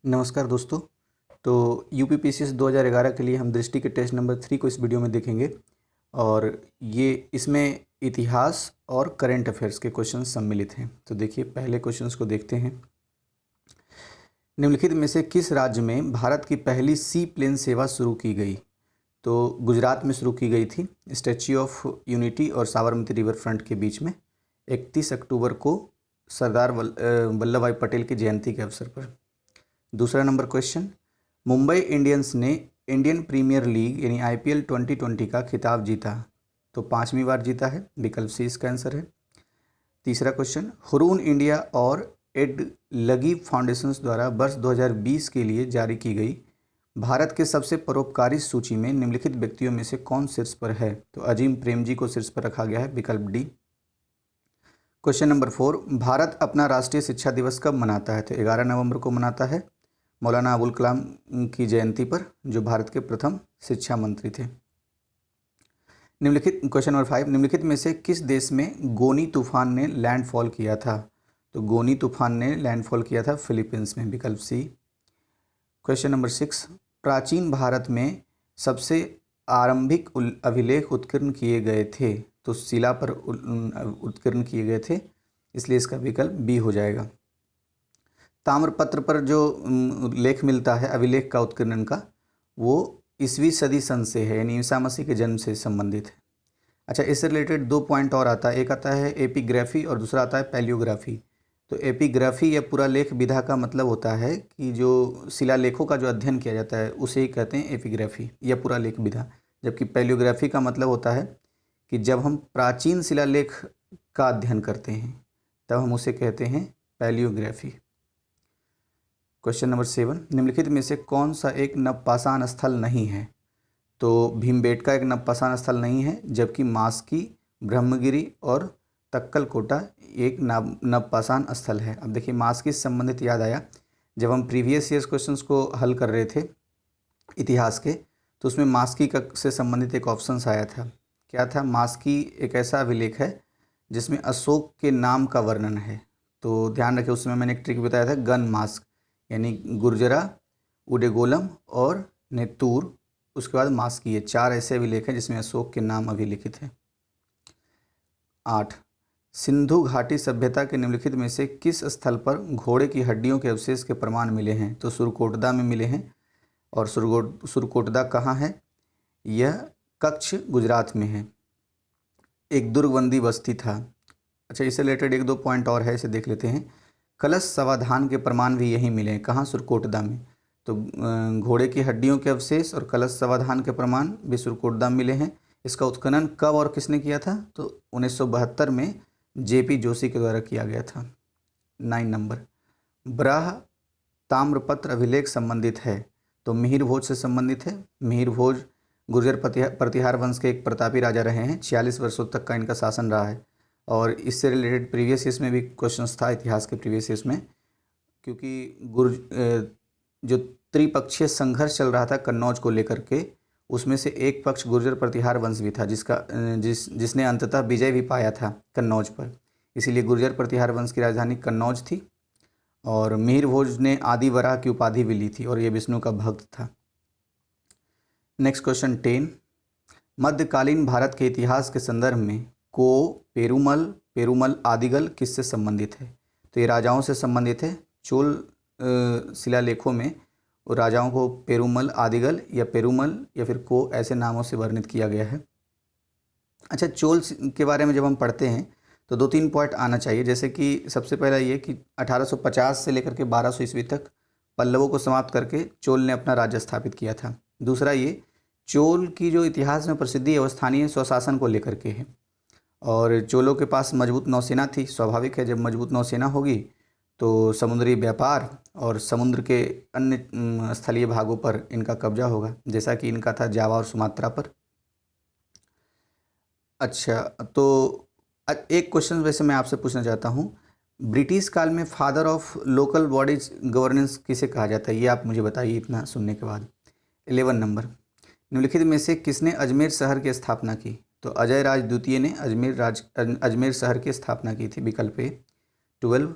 नमस्कार दोस्तों। तो यूपीपीसीएस 2011 के लिए हम दृष्टि के टेस्ट नंबर 3 को इस वीडियो में देखेंगे और ये इसमें इतिहास और करंट अफेयर्स के क्वेश्चन सम्मिलित हैं। तो देखिए पहले क्वेश्चंस को देखते हैं। निम्नलिखित में से किस राज्य में भारत की पहली सी प्लेन सेवा शुरू की गई? तो गुजरात में शुरू की गई थी, स्टैच्यू ऑफ यूनिटी और साबरमती रिवर फ्रंट के बीच में 31 अक्टूबर को सरदार वल्लभ भाई पटेल की जयंती के अवसर पर। दूसरा नंबर क्वेश्चन, मुंबई इंडियंस ने इंडियन प्रीमियर लीग यानी आईपीएल 2020 का खिताब जीता, तो 5वीं बार जीता है, विकल्प सी इसका आंसर है। तीसरा क्वेश्चन, हुरून इंडिया और एड लगी फाउंडेशंस द्वारा वर्ष 2020 के लिए जारी की गई भारत के सबसे परोपकारी सूची में निम्नलिखित व्यक्तियों में से कौन शीर्ष पर है? तो अजीम प्रेम जी को शीर्ष पर रखा गया है, विकल्प डी। क्वेश्चन नंबर 4, भारत अपना राष्ट्रीय शिक्षा दिवस कब मनाता है? तो 11 नवंबर को मनाता है, मौलाना अबुल कलाम की जयंती पर, जो भारत के प्रथम शिक्षा मंत्री थे। निम्नलिखित क्वेश्चन नंबर 5, निम्नलिखित में से किस देश में गोनी तूफान ने लैंडफॉल किया था? तो गोनी तूफान ने लैंडफॉल किया था फिलीपींस में, विकल्प सी। क्वेश्चन नंबर 6, प्राचीन भारत में सबसे आरंभिक अभिलेख उत्कीर्ण किए गए थे, तो शिला पर उत्कीर्ण किए गए थे, इसलिए इसका विकल्प बी हो जाएगा। ताम्रपत्र पर जो लेख मिलता है अभिलेख का उत्कीर्णन का, वो ईसवीं सदी सन से है, यानी ईसा मसीह के जन्म से संबंधित है। अच्छा, इससे रिलेटेड 2 पॉइंट और आता है, एक आता है एपिग्राफी और दूसरा आता है पैलियोग्राफी। तो एपिग्राफी या पूरा लेख विधा का मतलब होता है कि जो शिलालेखों का जो अध्ययन किया जाता है उसे ही कहते हैं एपिग्राफी या पूरा लेख विधा, जबकि पैलियोग्राफी का मतलब होता है कि जब हम प्राचीन शिलालेख का अध्ययन करते हैं तब हम उसे कहते हैं पैलियोग्राफी। क्वेश्चन नंबर 7, निम्नलिखित में से कौन सा एक नवपाषाण स्थल नहीं है? तो भीमबेटका एक नवपाषाण स्थल नहीं है, जबकि मास्की, ब्रह्मगिरी और तक्कलकोटा एक नवपाषाण स्थल है। अब देखिए मास्की से संबंधित याद आया, जब हम प्रीवियस ईयर्स क्वेश्चंस को हल कर रहे थे इतिहास के, तो उसमें मास्की का से संबंधित एक ऑप्शन आया था। क्या था? मास्की एक ऐसा अभिलेख है जिसमें अशोक के नाम का वर्णन है। तो ध्यान रखें, उसमें मैंने एक ट्रिक बताया था, गन मास्क, यानी गुर्जरा, उडेगोलम और नेतूर, उसके बाद मास्की, ये 4 ऐसे अभिलेख हैं जिसमें अशोक के नाम अभिलिखित हैं। 8, सिंधु घाटी सभ्यता के निम्नलिखित में से किस स्थल पर घोड़े की हड्डियों के अवशेष के प्रमाण मिले हैं? तो सुरकोटदा में मिले हैं, और सुरकोटदा कहाँ है? यह कच्छ, गुजरात में है। एक दुर्गबंदी बस्ती था। अच्छा, इससे रिलेटेड 1-2 पॉइंट और है, इसे देख लेते हैं। कलश समाधान के प्रमाण भी यहीं मिले हैं, कहाँ? सुरकोटदा में। तो घोड़े की हड्डियों के अवशेष और कलश समाधान के प्रमाण भी सुरकोटदा में मिले हैं। इसका उत्खनन कब और किसने किया था? तो 1972 में जेपी जोशी के द्वारा किया गया था। 9 नंबर, ब्राह ताम्रपत्र अभिलेख संबंधित है, तो मिहिर भोज से संबंधित है। मिहिर भोज गुर्जर प्रतिहार वंश के एक प्रतापी राजा रहे हैं, 46 वर्षों तक का इनका शासन रहा है। और इससे रिलेटेड प्रीवियस ईयर्स में भी क्वेश्चंस था, इतिहास के प्रीवियस ईयर्स में, क्योंकि जो त्रिपक्षीय संघर्ष चल रहा था कन्नौज को लेकर के, उसमें से एक पक्ष गुर्जर प्रतिहार वंश भी था जिसने अंततः विजय भी पाया था कन्नौज पर। इसीलिए गुर्जर प्रतिहार वंश की राजधानी कन्नौज थी, और मिहिर भोज ने आदि वराह की उपाधि भी ली थी, और ये विष्णु का भक्त था। नेक्स्ट क्वेश्चन 10, मध्यकालीन भारत के इतिहास के संदर्भ में पेरुमल आदिगल किससे संबंधित है? तो ये राजाओं से संबंधित है। चोल शिलालेखों में राजाओं को पेरुमल आदिगल या पेरुमल या फिर को ऐसे नामों से वर्णित किया गया है। अच्छा, चोल के बारे में जब हम पढ़ते हैं तो 2-3 पॉइंट आना चाहिए, जैसे कि सबसे पहला ये कि 1850 से लेकर के 1200 ईस्वी तक पल्लवों को समाप्त करके चोल ने अपना राज्य स्थापित किया था। दूसरा ये, चोल की जो इतिहास में प्रसिद्धि है वो स्थानीय स्वशासन को लेकर के है, और चोलों के पास मजबूत नौसेना थी। स्वाभाविक है, जब मजबूत नौसेना होगी तो समुद्री व्यापार और समुद्र के अन्य स्थलीय भागों पर इनका कब्जा होगा, जैसा कि इनका था जावा और सुमात्रा पर। अच्छा, तो एक क्वेश्चन वैसे मैं आपसे पूछना चाहता हूँ, ब्रिटिश काल में father of local bodies governance किसे कहा जाता है? ये आप मुझे बताइए इतना सुनने के बाद। 11 नंबर, निम्नलिखित में से किसने अजमेर शहर की स्थापना की? तो अजय राज द्वितीय ने अजमेर शहर की स्थापना की थी, विकल्प ए। 12,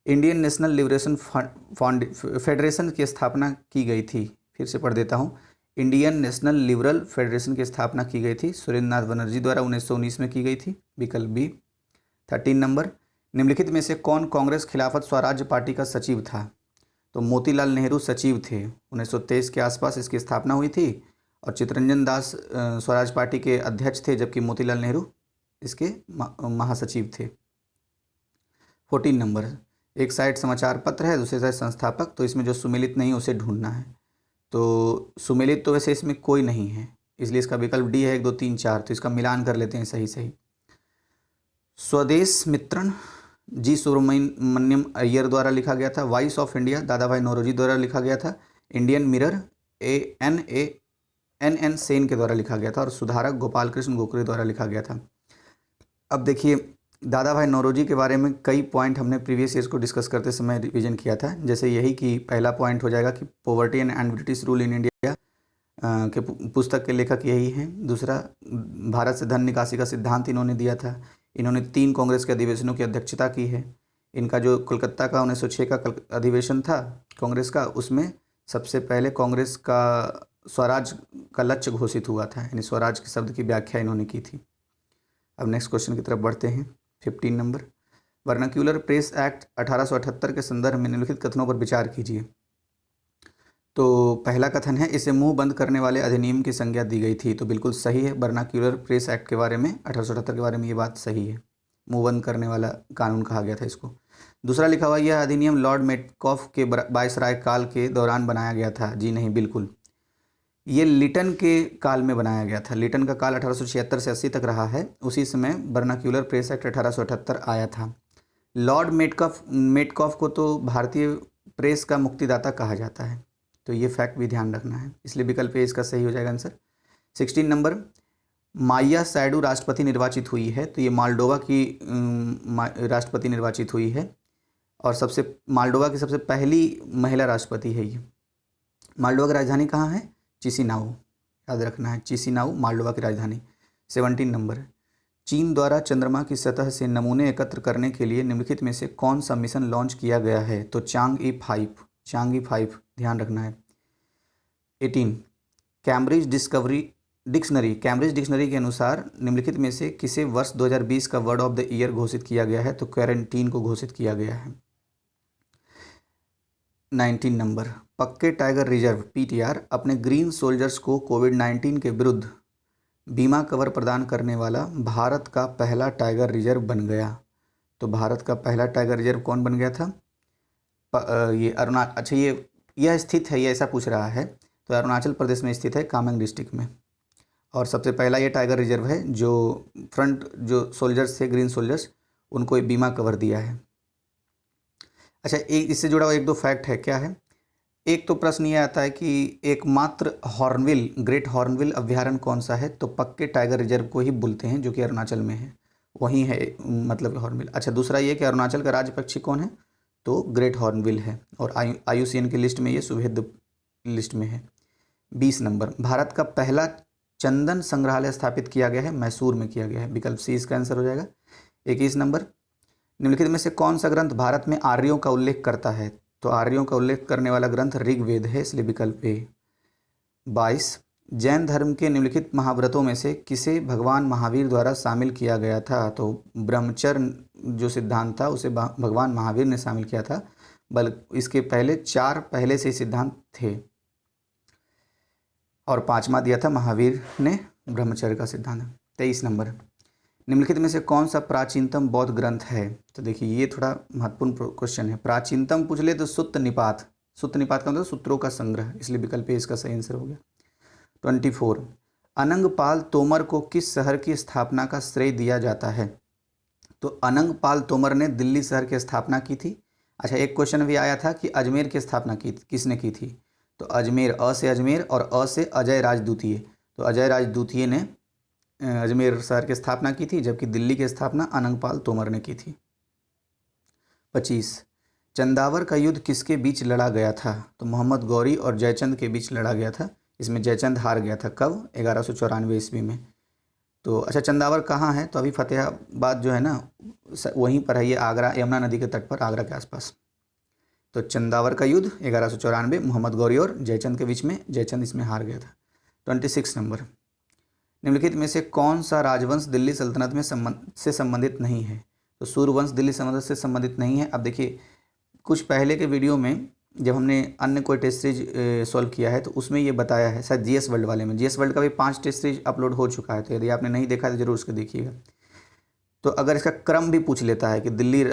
इंडियन नेशनल लिबरेशन फेडरेशन की स्थापना की गई थी, फिर से पढ़ देता हूँ। इंडियन नेशनल लिबरल फेडरेशन की स्थापना की गई थी सुरेंद्र नाथ बनर्जी द्वारा 1919 में की गई थी, विकल्प बी। 13 नंबर, निम्नलिखित में से कौन कांग्रेस खिलाफत स्वराज्य पार्टी का सचिव था? तो मोतीलाल नेहरू सचिव थे, 1923 के आसपास इसकी स्थापना हुई थी और चित्तरंजन दास स्वराज पार्टी के अध्यक्ष थे, जबकि मोतीलाल नेहरू इसके महासचिव थे। 14 नंबर, एक साइड समाचार पत्र है, दूसरी साइड संस्थापक, तो इसमें जो सुमेलित नहीं उसे ढूंढना है। तो सुमेलित तो वैसे इसमें कोई नहीं है, इसलिए इसका विकल्प डी है 1 2 3 4, तो इसका मिलान कर लेते हैं सही सही। स्वदेश मित्रन जी सुब्रमण्यम अय्यर द्वारा लिखा गया था। वॉइस ऑफ इंडिया दादा भाई नौरोजी द्वारा लिखा गया था। इंडियन मिरर एन सेन के द्वारा लिखा गया था और सुधारक गोपाल कृष्ण गोखले द्वारा लिखा गया था। अब देखिए, दादा भाई नौरोजी के बारे में कई पॉइंट हमने प्रीवियस ईयर्स को डिस्कस करते समय रिवीजन किया था, जैसे यही कि पहला पॉइंट हो जाएगा कि poverty and British rule in India के पुस्तक के लेखक यही हैं। दूसरा, भारत से धन निकासी का सिद्धांत इन्होंने दिया था। इन्होंने 3 कांग्रेस के अधिवेशनों की अध्यक्षता की है। इनका जो कोलकाता का 1906 का अधिवेशन था कांग्रेस का, उसमें सबसे पहले कांग्रेस का स्वराज का लक्ष्य घोषित हुआ था, यानी स्वराज के शब्द की व्याख्या इन्होंने की थी। अब नेक्स्ट क्वेश्चन की तरफ बढ़ते हैं। 15 नंबर, वर्नाक्यूलर प्रेस एक्ट 1878 के संदर्भ में निम्नलिखित कथनों पर विचार कीजिए। तो पहला कथन है, इसे मुंह बंद करने वाले अधिनियम की संज्ञा दी गई थी, तो बिल्कुल सही है। वर्नाक्यूलर प्रेस एक्ट के बारे में 1878 के बारे में ये बात सही है, मुंह बंद करने वाला कानून कहा गया था इसको। दूसरा लिखा हुआ, यह अधिनियम लॉर्ड मेटकॉफ के वायसराय काल के दौरान बनाया गया था। जी नहीं, बिल्कुल ये लिटन के काल में बनाया गया था। लिटन का काल 1876 से 80 तक रहा है, उसी समय वर्नाक्यूलर प्रेस एक्ट 1878 आया था। लॉर्ड मेटकॉफ को तो भारतीय प्रेस का मुक्तिदाता कहा जाता है, तो ये फैक्ट भी ध्यान रखना है, इसलिए विकल्प ए इसका सही हो जाएगा आंसर। 16 नंबर, माया सैडू राष्ट्रपति निर्वाचित हुई है, तो ये मालडोवा की राष्ट्रपति निर्वाचित हुई है और मालडोवा की सबसे पहली महिला राष्ट्रपति है ये। मालडोवा की राजधानी कहाँ है? चिसिनाऊ, याद रखना है, चिसिनाऊ मालडोवा की राजधानी। 17 नंबर, चीन द्वारा चंद्रमा की सतह से नमूने एकत्र करने के लिए निम्नलिखित में से कौन सा मिशन लॉन्च किया गया है? तो चांग-ई 5 ध्यान रखना है। 18, कैम्ब्रिज डिक्शनरी के अनुसार निम्नलिखित में से किसे वर्ष 2020 का वर्ड ऑफ द ईयर घोषित किया गया है? तो क्वारंटीन को घोषित किया गया है। 19 नंबर, पक्के टाइगर रिजर्व PTR अपने ग्रीन सोल्जर्स को कोविड-19 के विरुद्ध बीमा कवर प्रदान करने वाला भारत का पहला टाइगर रिजर्व बन गया। तो भारत का पहला टाइगर रिजर्व कौन बन गया था? ये अच्छा, यह स्थित है, ये ऐसा पूछ रहा है, तो अरुणाचल प्रदेश में स्थित है, कामेंग डिस्ट्रिक्ट में। और सबसे पहला ये टाइगर रिजर्व है जो जो सोल्जर्स थे, ग्रीन सोल्जर्स, उनको बीमा कवर दिया है। अच्छा, एक इससे जुड़ा हुआ 1 2 फैक्ट है, क्या है? एक तो प्रश्न ये आता है कि एकमात्र ग्रेट हॉर्नबिल अभ्यारण्य कौन सा है? तो पक्के टाइगर रिजर्व को ही बोलते हैं, जो कि अरुणाचल में है, वहीं है मतलब हॉर्नबिल। अच्छा, दूसरा ये कि अरुणाचल का राज्य पक्षी कौन है? तो ग्रेट हॉर्नबिल है और IUCN की लिस्ट में ये सुभेद लिस्ट में है। 20 नंबर, भारत का पहला चंदन संग्रहालय स्थापित किया गया है, मैसूर में किया गया है, विकल्प सी इसका आंसर हो जाएगा। 21 नंबर, निम्नलिखित में से कौन सा ग्रंथ भारत में आर्यों का उल्लेख करता है? तो आर्यों का उल्लेख करने वाला ग्रंथ ऋग्वेद है, इसलिए विकल्प ए। 22, जैन धर्म के निम्नलिखित महाव्रतों में से किसे भगवान महावीर द्वारा शामिल किया गया था? तो ब्रह्मचर्य जो सिद्धांत था उसे भगवान महावीर ने शामिल किया था, बल्कि इसके पहले 4 पहले से सिद्धांत थे और 5वां दिया था महावीर ने ब्रह्मचर्य का सिद्धांत। 23 नंबर, निम्नलिखित में से कौन सा प्राचीनतम बौद्ध ग्रंथ है? तो देखिए, ये थोड़ा महत्वपूर्ण क्वेश्चन है। प्राचीनतम पूछ ले तो सुत्त निपात का मतलब सूत्रों का संग्रह, इसलिए विकल्प ए इसका सही आंसर हो गया। 24, अनंगपाल तोमर को किस शहर की स्थापना का श्रेय दिया जाता है? तो अनंगपाल तोमर ने दिल्ली शहर की स्थापना की थी। अच्छा, एक क्वेश्चन भी आया था कि अजमेर की स्थापना किसने की थी? तो अजमेर, अ से अजमेर और अ से अजय राजद्वितीय, तो अजय राजद्वितीय ने अजमेर शहर की स्थापना की थी, जबकि दिल्ली की स्थापना अनंगपाल तोमर ने की थी। 25, चंदावर का युद्ध किसके बीच लड़ा गया था? तो मोहम्मद गौरी और जयचंद के बीच लड़ा गया था। इसमें जयचंद हार गया था, कब? 1194 ईस्वी में। तो अच्छा, चंदावर कहाँ है? तो अभी फतेहाबाद जो है ना, वहीं पर है ये, आगरा, यमुना नदी के तट पर, आगरा के आसपास। तो चंदावर का युद्ध 1194, मोहम्मद गौरी और जयचंद के बीच में, जयचंद इसमें हार गया था। 26 नंबर, निम्नलिखित में से कौन सा राजवंश दिल्ली सल्तनत में से संबंधित नहीं है? तो सूर्यवंश दिल्ली सल्तनत से संबंधित नहीं है। अब देखिए, कुछ पहले के वीडियो में जब हमने अन्य कोई टेस्ट सीरीज सॉल्व किया है तो उसमें ये बताया है, शायद जीएस वर्ल्ड वाले में, जीएस वर्ल्ड का भी 5 टेस्ट सीरीज अपलोड हो चुका है, तो यदि आपने नहीं देखा तो जरूर उसको देखिएगा। तो अगर इसका क्रम भी पूछ लेता है कि दिल्ली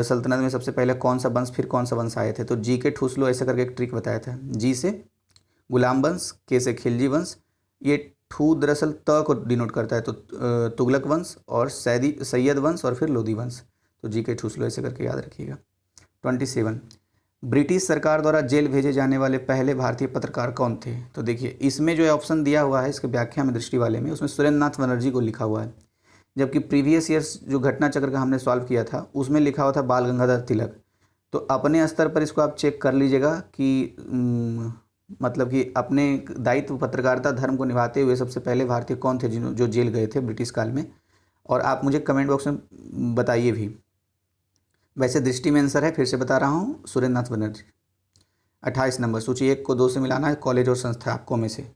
सल्तनत में सबसे पहले कौन सा वंश फिर कौन सा वंश आए थे, तो जी के ठूसलो ऐसा करके एक ट्रिक बताया था। जी से गुलाम वंश, के से खिलजी वंश, ये ठू दरअसल त को डिनोट करता है, तो तुगलक वंश और सैयद वंश और फिर लोधी वंश। तो जी के ठूसलो ऐसे करके याद रखिएगा। 27, ब्रिटिश सरकार द्वारा जेल भेजे जाने वाले पहले भारतीय पत्रकार कौन थे? तो देखिए, इसमें जो ऑप्शन दिया हुआ है इसके व्याख्या में दृष्टि वाले में, उसमें सुरेंद्र नाथ बनर्जी को लिखा हुआ है, जबकि प्रीवियस ईयर्स जो घटना चक्र का हमने सॉल्व किया था उसमें लिखा हुआ था बाल गंगाधर तिलक। तो अपने स्तर पर इसको आप चेक कर लीजिएगा कि मतलब कि अपने दायित्व पत्रकारिता धर्म को निभाते हुए सबसे पहले भारतीय कौन थे जो जेल गए थे ब्रिटिश काल में, और आप मुझे कमेंट बॉक्स में बताइए भी। वैसे दृष्टि में आंसर है, फिर से बता रहा हूँ, सुरेंद्र नाथ बनर्जी। 28 नंबर, सूची 1 को 2 से मिलाना है, कॉलेज और संस्था आपको में से।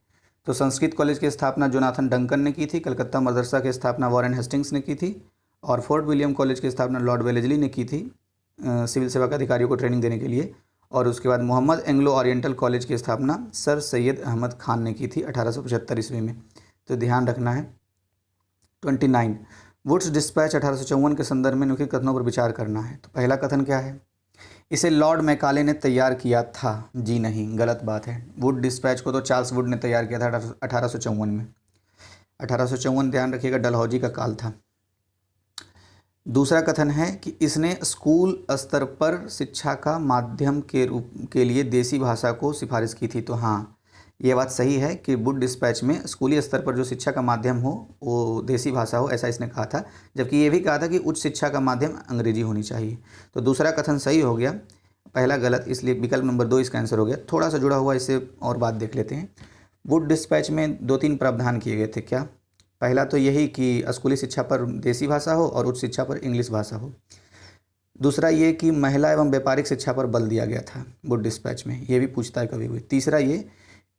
तो संस्कृत कॉलेज की स्थापना जोनाथन डंकन ने की थी, कलकत्ता मदरसा की स्थापना वॉरेन हेस्टिंग्स ने की थी, और फोर्ट विलियम कॉलेज की स्थापना लॉर्ड वेलेजली ने की थी सिविल सेवा के अधिकारियों को ट्रेनिंग देने के लिए, और उसके बाद मोहम्मद एंग्लो ओरिएंटल कॉलेज की स्थापना सर सैयद अहमद खान ने की थी 1875 ईस्वी में। तो ध्यान रखना है। 29, वुड्स डिस्पैच 1854 के संदर्भ में निम्नलिखित कथनों पर विचार करना है। तो पहला कथन क्या है? इसे लॉर्ड मैकाले ने तैयार किया था। जी नहीं, गलत बात है। वुड डिस्पैच को तो चार्ल्स वुड ने तैयार किया था 1854 में। 1854 ध्यान रखिएगा, डलहौजी का काल था। दूसरा कथन है कि इसने स्कूल स्तर पर शिक्षा का माध्यम के लिए देसी भाषा को सिफारिश की थी। तो हाँ, ये बात सही है कि वुड डिस्पैच में स्कूली स्तर पर जो शिक्षा का माध्यम हो वो देसी भाषा हो, ऐसा इसने कहा था, जबकि ये भी कहा था कि उच्च शिक्षा का माध्यम अंग्रेजी होनी चाहिए। तो दूसरा कथन सही हो गया, पहला गलत, इसलिए विकल्प नंबर 2 इसका आंसर हो गया। थोड़ा सा जुड़ा हुआ इससे और बात देख लेते हैं। वुड डिस्पैच में 2-3 प्रावधान किए गए थे। क्या? पहला तो यही कि स्कूली शिक्षा पर देसी भाषा हो और उच्च शिक्षा पर इंग्लिश भाषा हो। दूसरा ये कि महिला एवं व्यापारिक शिक्षा पर बल दिया गया था वुड डिस्पैच में, ये भी पूछता है कभी कभी। तीसरा ये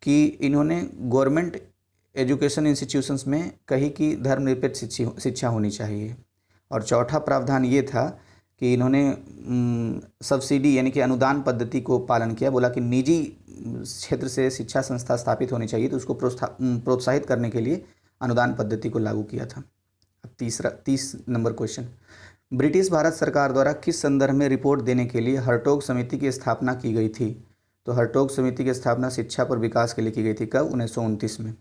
कि इन्होंने गवर्नमेंट एजुकेशन इंस्टीट्यूशंस में कही कि धर्मनिरपेक्ष शिक्षा होनी चाहिए। और चौथा प्रावधान ये था कि इन्होंने सब्सिडी यानी कि अनुदान पद्धति को पालन किया, बोला कि निजी क्षेत्र से शिक्षा संस्था स्थापित होनी चाहिए, तो उसको प्रोत्साहित करने के लिए अनुदान पद्धति को लागू किया था। अब 30 नंबर क्वेश्चन, ब्रिटिश भारत सरकार द्वारा किस संदर्भ में रिपोर्ट देने के लिए हर्टोग समिति की स्थापना की गई थी? तो हर्टोग समिति की स्थापना शिक्षा पर विकास के लिए की गई थी। कब? 1929 में।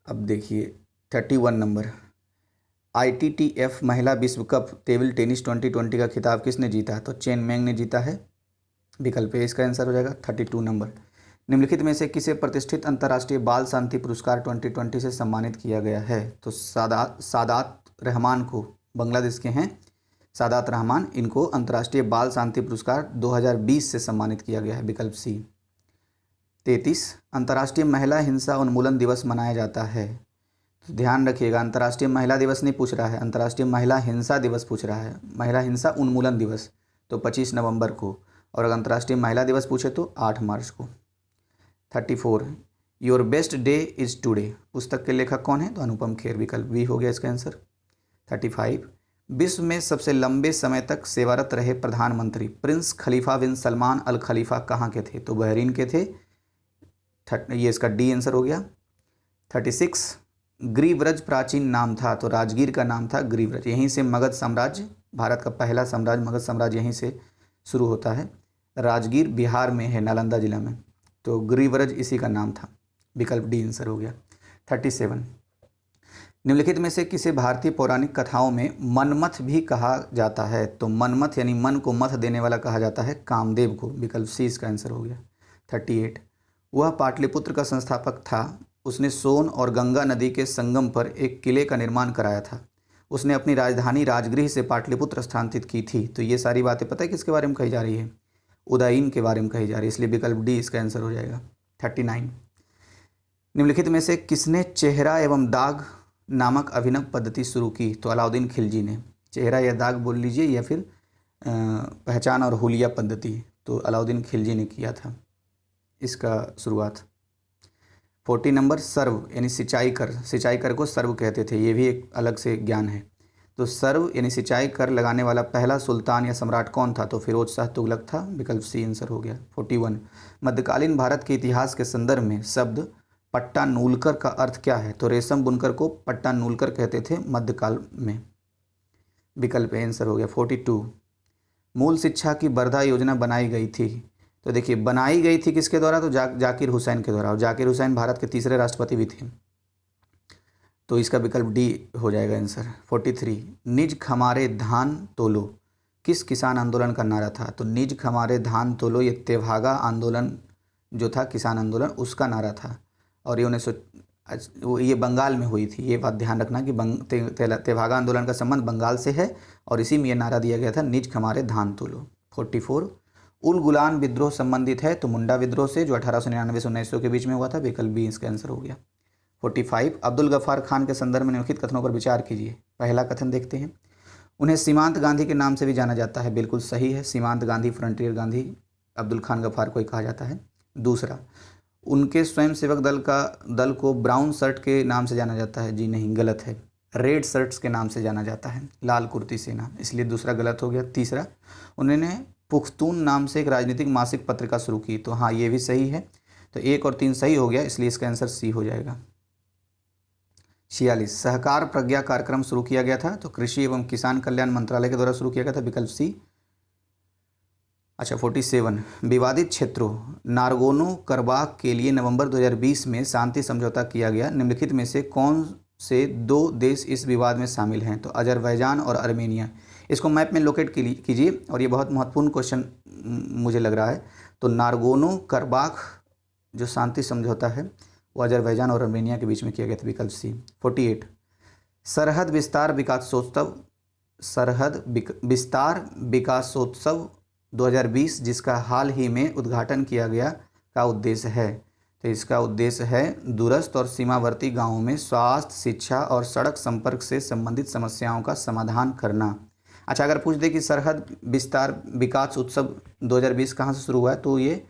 अब देखिए 31 नंबर, ITTF महिला विश्व कप टेबल टेनिस 2020 का खिताब किसने जीता? तो चेन मेंग ने जीता है। विकल्प ए इसका आंसर हो जाएगा। 32 नंबर, निम्नलिखित में से किसे प्रतिष्ठित अंतर्राष्ट्रीय बाल शांति पुरस्कार 2020 से सम्मानित किया गया है? तो सादात रहमान को, बांग्लादेश के हैं सादात रहमान, इनको अंतर्राष्ट्रीय बाल शांति पुरस्कार 2020 से सम्मानित किया गया है। विकल्प सी। 33, अंतर्राष्ट्रीय महिला हिंसा उन्मूलन दिवस मनाया जाता है। तो ध्यान रखिएगा, अंतर्राष्ट्रीय महिला दिवस नहीं पूछ रहा है, अंतर्राष्ट्रीय महिला हिंसा दिवस पूछ रहा है। महिला हिंसा उन्मूलन दिवस तो 25 नवंबर को, और अगर अंतर्राष्ट्रीय महिला दिवस पूछे तो 8 मार्च को। 34, your best day is today पुस्तक के लेखक कौन है? तो अनुपम खेर। विकल्प बी हो गया इसका आंसर। 35, विश्व में सबसे लंबे समय तक सेवारत रहे प्रधानमंत्री प्रिंस खलीफा बिन सलमान अल खलीफा कहाँ के थे? तो बहरीन के थे। ये इसका डी आंसर हो गया। 36, ग्रीव्रज प्राचीन नाम था, तो राजगीर का नाम था ग्रीव्रज। यहीं से मगध साम्राज्य, भारत का पहला साम्राज्य मगध साम्राज्य यहीं से शुरू होता है। राजगीर बिहार में है, नालंदा जिला में, तो ग्रीव्रज इसी का नाम था। विकल्प डी आंसर हो गया। 37, निम्नलिखित में से किसे भारतीय पौराणिक कथाओं में मनमथ भी कहा जाता है? तो मनमथ यानी मन को मथ देने वाला कहा जाता है कामदेव को। विकल्प सी इसका आंसर हो गया। 38, वह पाटलिपुत्र का संस्थापक था, उसने सोन और गंगा नदी के संगम पर एक किले का निर्माण कराया था, उसने अपनी राजधानी राजगृह से पाटलिपुत्र स्थानांतरित की थी। तो ये सारी बातें पता है किसके बारे में कही जा रही है? उदयन के बारे में कही जा रही है, इसलिए विकल्प डी इसका आंसर हो जाएगा। 39, निम्नलिखित में से किसने चेहरा एवं दाग नामक अभिनव पद्धति शुरू की? तो अलाउद्दीन खिलजी ने। चेहरा या दाग बोल लीजिए या फिर पहचान और हुलिया पद्धति, तो अलाउद्दीन खिलजी ने किया था इसका शुरुआत। 40 नंबर सर्व यानी सिंचाई कर, सिंचाई कर को सर्व कहते थे, ये भी एक अलग से ज्ञान है। तो सर्व यानी सिंचाई कर लगाने वाला पहला सुल्तान या सम्राट कौन था? तो फिरोज शाह तुगलक था, विकल्प सी आंसर हो गया। 41 मध्यकालीन भारत के इतिहास के संदर्भ में शब्द पट्टा नूलकर का अर्थ क्या है? तो रेशम बुनकर को पट्टा नूलकर कहते थे मध्यकाल में, विकल्प आंसर हो गया। 42 मूल शिक्षा की वर्धा योजना बनाई गई थी, तो देखिए बनाई गई थी किसके द्वारा? तो जाकिर हुसैन के द्वारा, और जाकिर हुसैन भारत के तीसरे राष्ट्रपति भी थे, तो इसका विकल्प डी हो जाएगा आंसर। 43 निज खमारे धान तोलो किस किसान आंदोलन का नारा था? तो निज खमारे धान तोलो ये तेभागा आंदोलन जो था, किसान आंदोलन, उसका नारा था, और ये बंगाल में हुई थी। ये बात ध्यान रखना कि तेभागा आंदोलन का संबंध बंगाल से है, और इसी में ये नारा दिया गया था, निज खमारे धान तोलो। 44 उल गुलान विद्रोह संबंधित है, तो मुंडा विद्रोह से, जो 1899 से 1900 के बीच में हुआ था, विकल्प बी इसका आंसर हो गया। 45 अब्दुल गफ्फार खान के संदर्भ में निम्नलिखित कथनों पर विचार कीजिए। पहला कथन देखते हैं, उन्हें सीमांत गांधी के नाम से भी जाना जाता है, बिल्कुल सही है, सीमांत गांधी, फ्रंटियर गांधी अब्दुल खान गफ्फार को ही कहा जाता है। दूसरा, उनके स्वयंसेवक दल को ब्राउन शर्ट के नाम से जाना जाता है, जी नहीं, गलत है, रेड शर्ट्स के नाम से जाना जाता है, लाल कुर्ती सेना, इसलिए दूसरा गलत हो गया। तीसरा, उन्होंने पुख्तून नाम से एक राजनीतिक मासिक पत्रिका शुरू की, तो हाँ ये भी सही है, तो 1 और 3 सही हो गया, इसलिए इसका आंसर सी हो जाएगा। 46 सहकार प्रज्ञा कार्यक्रम शुरू किया गया था, तो कृषि एवं किसान कल्याण मंत्रालय के द्वारा शुरू किया गया था, विकल्प सी। अच्छा 47 विवादित क्षेत्रों नारगोनो करबाख के लिए नवंबर 2020 में शांति समझौता किया गया, निम्नलिखित में से कौन से 2 देश इस विवाद में शामिल हैं? तो अजरबैजान और आर्मेनिया। इसको मैप में लोकेट कीजिए, और ये बहुत महत्वपूर्ण क्वेश्चन मुझे लग रहा है। तो नारगोनो करबाख जो शांति समझौता है वो अजरबैजान और आर्मेनिया के बीच में किया गया था, विकल्प सी। 48 सरहद विस्तार विकासोत्सव 2020 जिसका हाल ही में उद्घाटन किया गया का उद्देश्य है? तो इसका उद्देश्य है दूरस्थ और सीमावर्ती गांवों में स्वास्थ्य, शिक्षा और सड़क संपर्क से संबंधित समस्याओं का समाधान करना। अच्छा, अगर पूछ दे कि सरहद विस्तार विकास उत्सव 2020 कहाँ से शुरू हुआ है, तो ये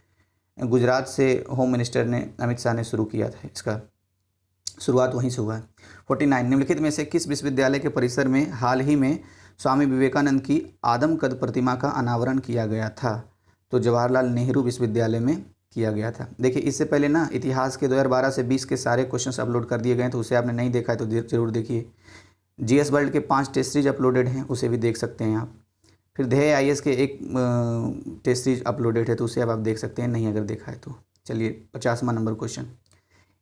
गुजरात से होम मिनिस्टर ने अमित शाह ने शुरू किया था, इसका शुरुआत वहीं से हुआ है। 49 निम्नलिखित में से किस विश्वविद्यालय के परिसर में हाल ही में स्वामी विवेकानंद की आदमकद प्रतिमा का अनावरण किया गया था? तो जवाहरलाल नेहरू विश्वविद्यालय में किया गया था। देखिए इससे पहले ना इतिहास के 2012 से 20 के सारे क्वेश्चंस अपलोड कर दिए गए हैं, तो उसे आपने नहीं देखा है तो जरूर देखिए। जीएस वर्ल्ड के 5 टेस्ट सीरीज अपलोडेड हैं, उसे भी देख सकते हैं आप। फिर ध्येय आईएएस के एक टेस्ट सीरीज अपलोडेड है, तो उसे आप देख सकते हैं, नहीं अगर देखा है तो। चलिए 50वां नंबर क्वेश्चन,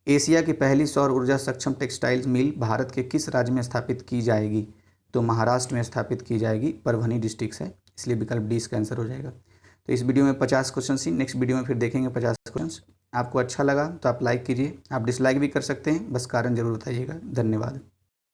एशिया की पहली सौर ऊर्जा सक्षम टेक्सटाइल्स मिल भारत के किस राज्य में स्थापित की जाएगी? तो महाराष्ट्र में स्थापित की जाएगी, परभनी डिस्ट्रिक्ट है, इसलिए विकल्प डी इसका आंसर हो जाएगा। तो इस वीडियो में 50 क्वेश्चन थी, नेक्स्ट वीडियो में फिर देखेंगे 50 क्वेश्चन। आपको अच्छा लगा तो आप लाइक कीजिए, आप डिसलाइक भी कर सकते हैं, बस कारण जरूर बताइएगा। धन्यवाद।